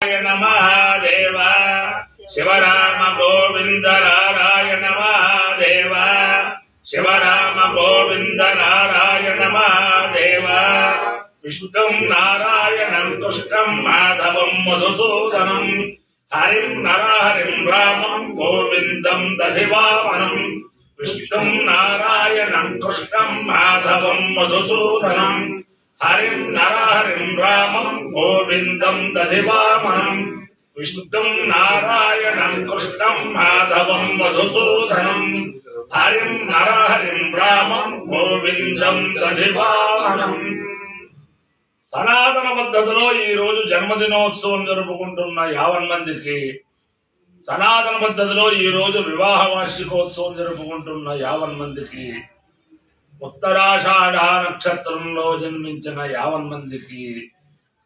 नारायण महादेव शिवराम गोविंद नारायण महादेव शिवराम गोविंद नारायण महादेव विष्णुं नारायणं कृष्णं माधवं मधुसूदनं हरिं नरहरिं रामं गोविन्दं दधिवामनं विष्णुं नारायणं कृष्णं माधवं मधुसूदनं हरिं नरहरिं रामं गोविन्दं दधिवामनं विष्णुं नारायणं कृष्णं माधवं मधुसूदनं हरिं नरहरिं रामं गोविन्दं दधिवामनं। సనాతన పద్ధతిలో ఈ రోజు జన్మదినోత్సవం జరుపుకుంటున్న 50 మందికి, సనాతన పద్ధతిలో ఈ రోజు వివాహ వార్షికోత్సవం జరుపుకుంటున్న 50 మందికి, ఉత్తరాషాఢ నక్షత్రంలో జన్మించిన 50 మందికి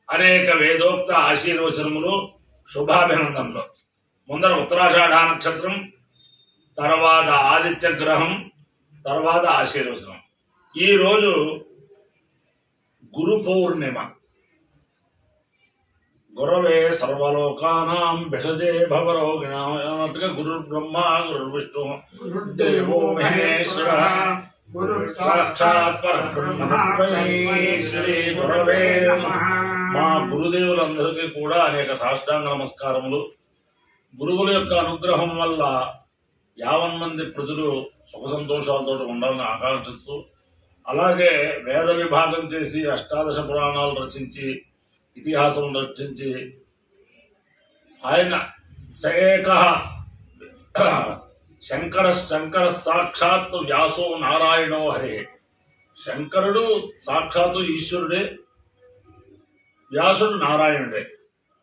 అనేక వేదోక్త ఆశీర్వచనములు, శుభాభినందనలు. ముందర ఉత్తరాషాఢ నక్షత్రం, తర్వాత ఆదిత్య గ్రహం, తర్వాత ఆశీర్వచనం. ఈ రోజు గురు పౌర్ణిమ. గురవే సర్వలోకానాం భిషజే భవరోగిణాం అన్నట్టుగా గురు బ్రహ్మ గురు విష్ణు దేవో మహేశ్వర సాక్షాత్ పరబ్రహ్మ తస్మై శ్రీ గురవే నమః. మా గురుదేవులందరికీ కూడా అనేక సాష్టాంగ నమస్కారములు. గురువుల యొక్క అనుగ్రహం వల్ల 50 మంది ప్రజలు సుఖ సంతోషాలతో ఉండాలని ఆకాంక్షిస్తూ, అలాగే వేద విభాగం చేసి అష్టాదశ పురాణాలు రచించి ఇతిహాసం రచించి ఆయన ఏక శంకర సాక్షాత్తు వ్యాసో నారాయణో హరే. శంకరుడు సాక్షాత్తు ఈశ్వరుడే, వ్యాసుడు నారాయణుడే.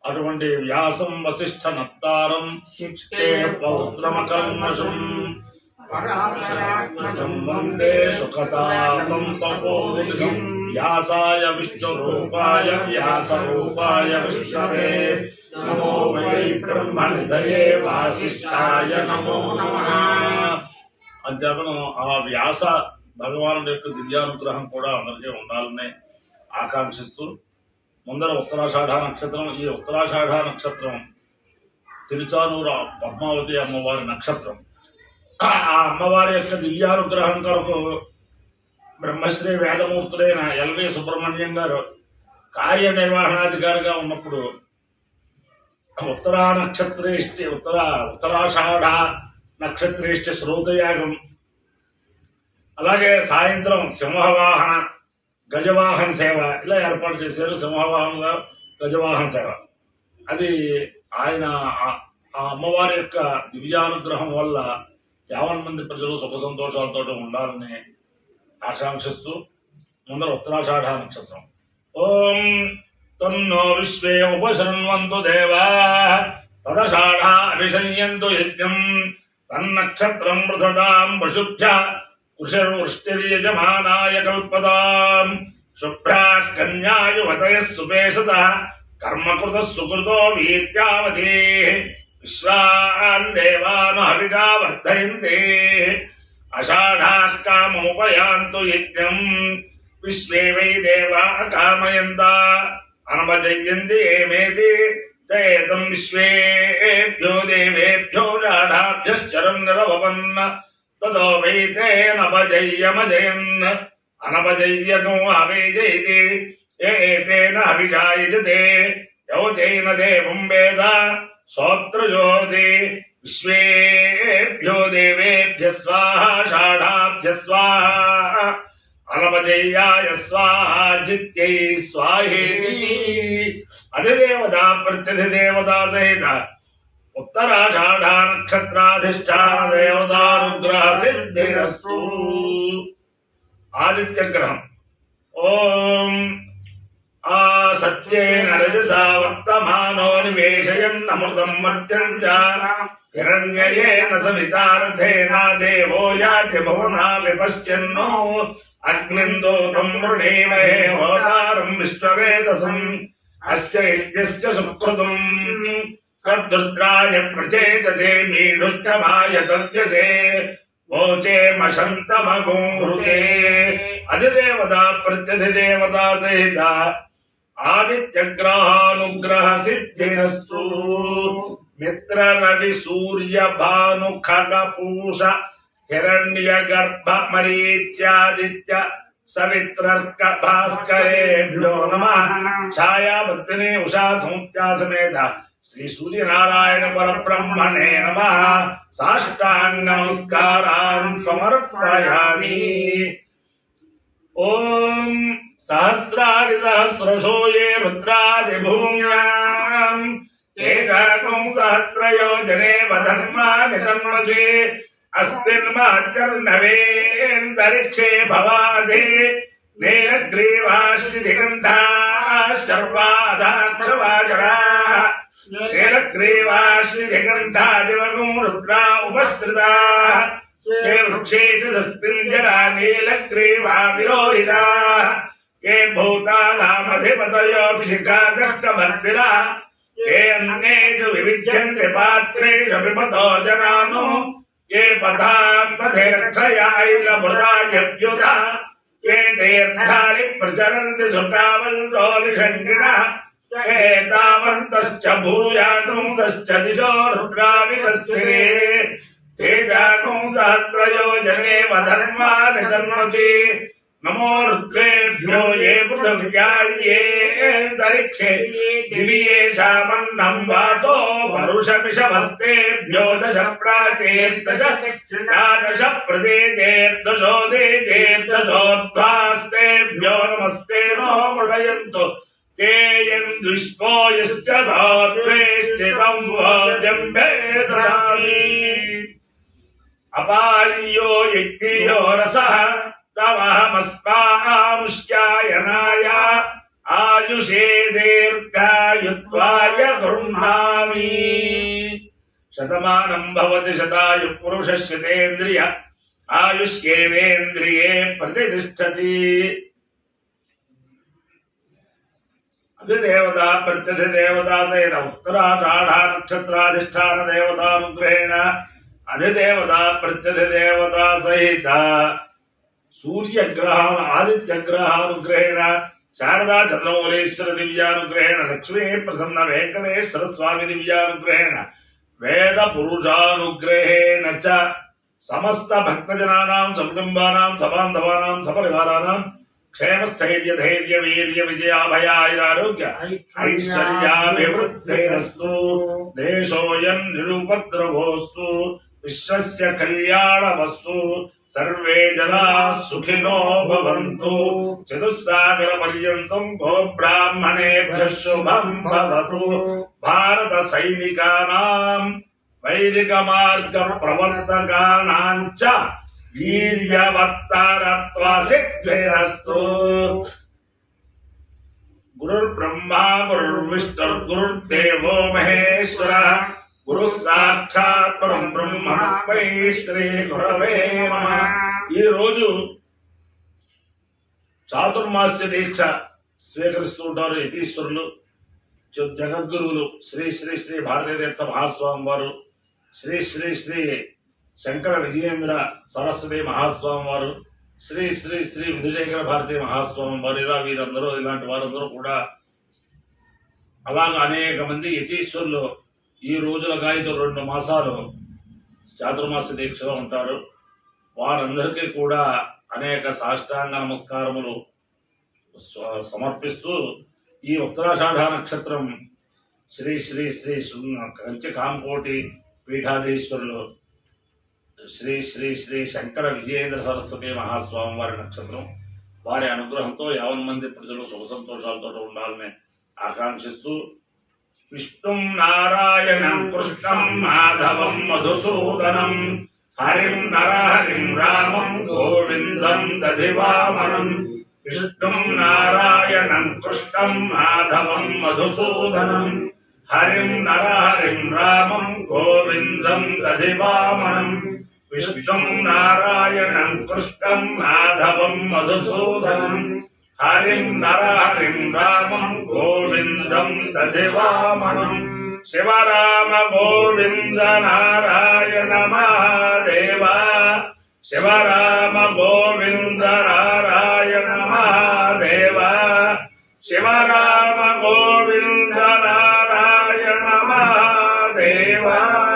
అటువంటి వ్యాసం వశిష్ఠ నత్తారం పౌత్రమకల్మషం వందే సుఖతాతం తపోనిధం వ్యాసాయ విష్ణురూపాయ వ్యాసరూపాయ విష్ణవే నమో వై బ్రహ్మనిధయే వాసిష్ఠాయ నమో నమః. అంతేకాదు ఆ వ్యాస భగవానుడి యొక్క దివ్యానుగ్రహం కూడా అందరికీ ఉండాలని ఆకాంక్షిస్తూ, ముందర ఉత్తరాషాఢ నక్షత్రం. ఈ ఉత్తరాషాఢ నక్షత్రం తిరుచానూరు పద్మావతి అమ్మవారి నక్షత్రం. ఆ అమ్మవారి యొక్క దివ్యానుగ్రహం కొరకు బ్రహ్మశ్రీ వేదమూర్తులైన ఎల్వి సుబ్రహ్మణ్యం గారు కార్యనిర్వహణాధికారిగా ఉన్నప్పుడు ఉత్తరాషాఢ నక్షత్రేష్టి శ్రోతయాగం, అలాగే సాయంత్రం సింహవాహన గజవాహన సేవ ఇలా ఏర్పాటు చేశారు. సింహవాహన గజవాహన సేవ అది ఆయన ఆ అమ్మవారి యొక్క దివ్యానుగ్రహం వల్ల 50 మంది ప్రజలు సుఖ సంతోషాలతో ఉండాలని ఆకాంక్షిస్తూ, ముందర ఉత్తరాషాఢ నక్షత్రం. ఓం తన్నో విశ్వే ఉపశృణ్వంతు దేవా తదషాఢ అభిషయ్యంతు యజ్ఞం తన్నక్షత్రం వృధదాం పశుభ్య వృష్టిర్యజమానాయ కల్పదాం శుభ్రా కన్యాయువతయః సుపేషసః కర్మకృత సుకృతో వీర్యావతి విశ్వాన్ దేవాన్ హవిషా వర్ధయంతే అషాఢాః కామముపయాంతు యజ్ఞం విశ్వే వై దేవా కామయంత అనవజయంతి ఏమేతి తేదం విశ్వేభ్యో దేవేభ్యో షాఢాభ్యశ్చరన్ నిరవపన్న తదో వై తేనవజయ్యమజయన్ అనవజయ్యగో అవేజయతి ఏతేన హవిషా యజతే యో చైన దేవం వేద సోత్రయోతి విశ్వేభ్యో దేవేభ్యః స్వాహా షాఢాభ్యః స్వాహా అనవజయ్యాయ స్వాహా జిత్యై స్వాహేతి. అధిదేవతా ప్రత్యధిదేవతా సహిత ఉత్తరాషాఢ నక్షత్రాధిష్టాన దేవతానుగ్రహ సిద్ధిరస్తు. ఆదిత్య గ్రహం. ఓం ఆ సత్యేన రజసా వర్తమానో నివేశయన్నమృతం మర్త్యం చ హిరణ్యయేన సవితారథేన దేవో యాతి భువనా విపశ్యన్నో అగ్నిం దూతం వృణీమహే హోతారం విశ్వవేదసం అస్య యజ్ఞస్య సుకృతం తద్రుద్రాయ ప్రచేతసే మీఢుష్టమాయ దర్శసే ఓచే మశంతమగోహృతే. అధిదేవత ప్రత్యధిదేవతా సహిత ఆదిత్యగ్రహానుగ్రహ సిద్ధిరస్తు మిత్ర రవి సూర్య భాను ఖగ పూష హిరణ్య గర్భ మరీచ్యాదిత్య సవిత్రర్క భాస్కరేభ్యో నమః ఛాయావర్తినే ఉషా సముద్యా సమేత శ్రీ సూర్యనారాయణ పరబ్రహ్మణే నమః సాష్టాంగ నమస్కారాన్ సమర్పయామి. ఓం సహస్రాణి సహస్రశో ఏ రుద్రాది భూమ్యాం ఏకాకం సహస్రయోజనే వధర్మాని ధర్మసే అస్మిన్ మహర్నవేంతరిక్షే భవాదే నీలగ్రీవాశ్రిధిగంధా శర్వాధాక్షవాజరా నీలగ్రీవాశ్రిధిగంధా దివగం రుద్రా ఉపశ్రితా ये वृक्षेषु तस्मिञ्जरा नीलग्रीवा विलोहिता ये भूतानामधिपतयोऽपि शिखासक्तमर्दिनः ये अन्येषु विविध्यन्ते पात्रेषु विपतो जनानो ये पथान् पथे रक्षयाैलमृदायभ्युधा ये तीर्थानि प्रचरन्ति सुतावल्तोलिषङ्गिणः ये तावन्तश्च भूयागुंसश्च दिशो रुद्रावितस्थिरे तेजागुं सहस्रयोजने वधर्मानि धर्मसि नमो रुद्रेभ्यो ये पृथिव्या ये अंतरिक्षे दिव्येषामन्नं वातो वरुषमिषवस्तेभ्यो दश प्राचेर्दश द्वादश प्रदेचेर्दशोदेचेर्दशोद्वास्तेभ्यो नमस्ते नो मृडयन्तु ते यन्द्विष्पो यश्च धात्वेष्टितं वोद्यम्भे ददामि अपायो यज्ञयो रसः तवहमस्मामुष्यायनाय आयुषे दीर्घायुत्वाय गृह्णामि शतमानं भवति शतायुः पुरुषः शतेन्द्रिय आयुष्येवेन्द्रिये प्रतिष्ठति अधिदेवता प्रत्यधिदेवता सहित उत्तराषाढ नक्षत्राधिष्ठान देवतानुग्रहेण अधिदेवता प्रत्यधिदेवता सहित सूर्यग्रह आदित्यग्रहानुग्रहेण शारदा चंद्रमौलेश्वर दिव्यानुग्रहेण लक्ष्मी प्रसन्न वेंकटेश्वर स्वामी दिव्यानुग्रहेण वेद पुरुषानुग्रहेण च समस्त भक्तजनानां सकुटुंबानां सबान्धवानां सपरिवाराणां क्षेम स्थैर्य धैर्य वीर्य विजयाभयारोग्य ऐश्वर्याभिवृद्धिरस्तु देशोऽयं निरुपद्रवोऽस्तु विश्वस्य कल्याणमस्तु सर्वे जनाः सुखिनो भवन्तु चतुस्सागर पर्यन्तं गो ब्राह्मणेभ्यः शुभं भवतु भारत सैनिकानां वैदिक मार्ग प्रवर्तकानां च वीर्यवत्तरत्व सिद्धिरस्तु गुरुर्ब्रह्मा गुरुर्विष्णुर्गुरुर्देवो महेश्वरः गुरुः साक्षात् परं ब्रह्म तस्मै శ్రీ గురవే నమః. ఈ రోజు చాతుర్మాస్య దీక్ష స్వీకరిస్తూ ఉంటారు యతీశ్వరులు జగద్గురువులు శ్రీ శ్రీ శ్రీ భారతీ తీర్థ మహాస్వామి వారు, శ్రీ శ్రీ శ్రీ శంకర విజయేంద్ర సరస్వతి మహాస్వామి వారు, శ్రీ శ్రీ శ్రీ విధుశేఖర భారతీ మహాస్వామి వారు, ఇలా వీరందరూ ఇలాంటి వారందరూ కూడా అలాగా అనేక మంది యతీశ్వరులు ఈ రోజుల గాయతో 2 మాసాలు చాతుర్మాస్య దీక్షలో ఉంటారు. వారందరికీ కూడా అనేక సాష్టాంగ నమస్కారములు సమర్పిస్తూ ఈ ఉత్తరాషాఢ నక్షత్రం శ్రీ శ్రీ శ్రీ కంచి కాంకోటి పీఠాధీశ్వరులు శ్రీ శ్రీ శ్రీ శంకర విజయేంద్ర సరస్వతి మహాస్వామి వారి నక్షత్రం. వారి అనుగ్రహంతో 50 మంది ప్రజలు సుఖ సంతోషాలతో ఉండాలని ఆకాంక్షిస్తూ విష్ణుం నారాయణం కృష్ణం మాధవం మధుసూదనం హరిం నరహరిం రామం గోవిందం దధివామనం విష్ణుం నారాయణం కృష్ణం మాధవం మధుసూదనం హరిం నరహరిం రామం గోవిందం దధివామనం విష్ణుం నారాయణం కృష్ణం మాధవం మధుసూదనం హరిం నరహరిం రామం గోవిందం దధివామనం శివరామ గోవింద నారాయణ మహాదేవ శివరామ గోవింద నారాయణ మహాదేవ శివరామ శివ